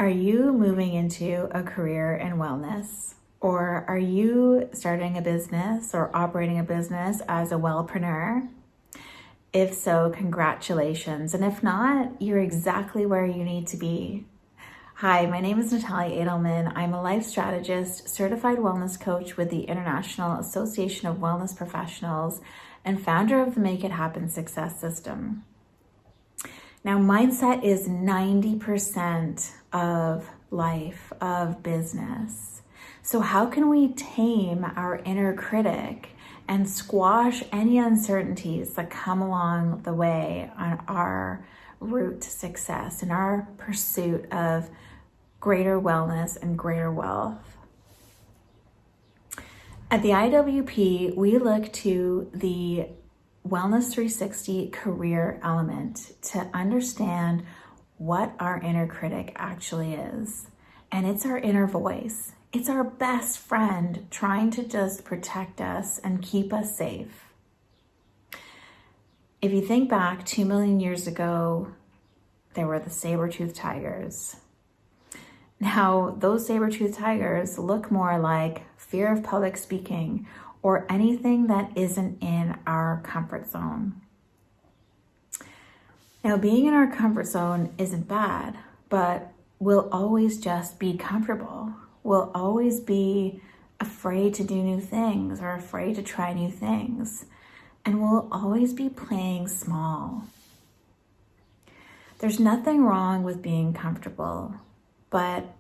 Are you moving into a career in wellness? Or are you starting a business or operating a business as a wellpreneur? If so, congratulations. And if not, you're exactly where you need to be. Hi, my name is Natalia Edelman. I'm a life strategist, certified wellness coach with the International Association of Wellness Professionals, and founder of the Make It Happen Success System. Now, mindset is 90% of life, of business. So how can we tame our inner critic and squash any uncertainties that come along the way on our route to success in our pursuit of greater wellness and greater wealth? At the IAWP, we look to the Wellness 360 career element to understand what our inner critic actually is. And it's our inner voice. It's our best friend trying to just protect us and keep us safe. If you think back 2 million years ago, there were the Sabertooth Tigers. Now, those Sabertooth Tigers look more like fear of public speaking or anything that isn't in our comfort zone. Now, being in our comfort zone isn't bad, but we'll always just be comfortable. We'll always be afraid to do new things or afraid to try new things. And we'll always be playing small. There's nothing wrong with being comfortable, but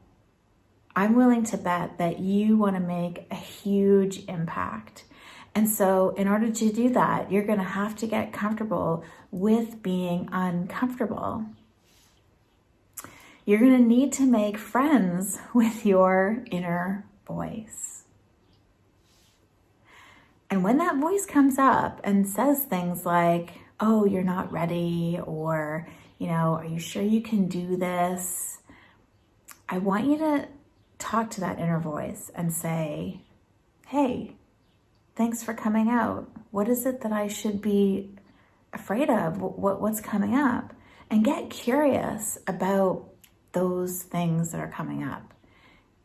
I'm willing to bet that you want to make a huge impact. And so in order to do that, you're going to have to get comfortable with being uncomfortable. You're going to need to make friends with your inner voice. And when that voice comes up and says things like, oh, you're not ready, or, are you sure you can do this? I want you to talk to that inner voice and say, hey, thanks for coming out. What is it that I should be afraid of? What's coming up? And get curious about those things that are coming up.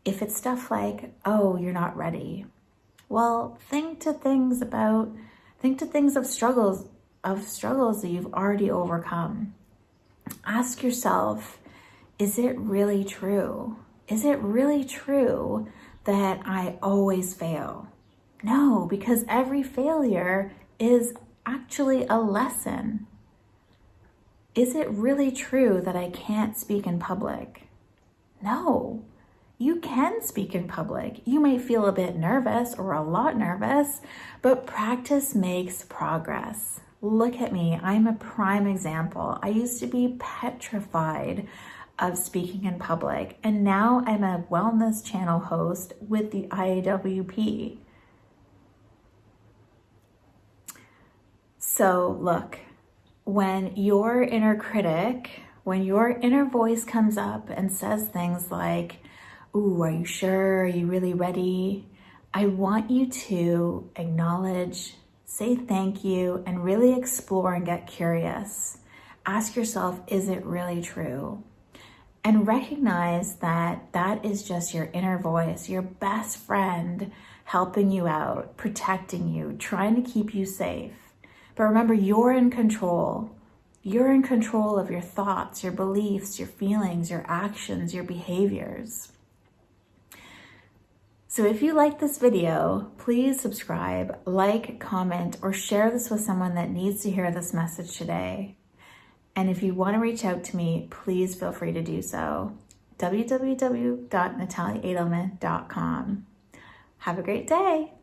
If it's stuff like, oh, you're not ready. Well, think to things of struggles that you've already overcome. Ask yourself, is it really true? Is it really true that I always fail? No, because every failure is actually a lesson. Is it really true that I can't speak in public? No, you can speak in public. You may feel a bit nervous or a lot nervous, but practice makes progress. Look at me, I'm a prime example. I used to be petrified of speaking in public, and now I'm a wellness channel host with the IAWP. So look, when your inner voice comes up and says things like, ooh, are you sure? Are you really ready? I want you to acknowledge, say thank you, and really explore and get curious. Ask yourself, is it really true? And recognize that that is just your inner voice, your best friend helping you out, protecting you, trying to keep you safe. But remember, you're in control. You're in control of your thoughts, your beliefs, your feelings, your actions, your behaviors. So if you like this video, please subscribe, like, comment, or share this with someone that needs to hear this message today. And if you want to reach out to me, please feel free to do so. www.nataliaedelman.com. Have a great day.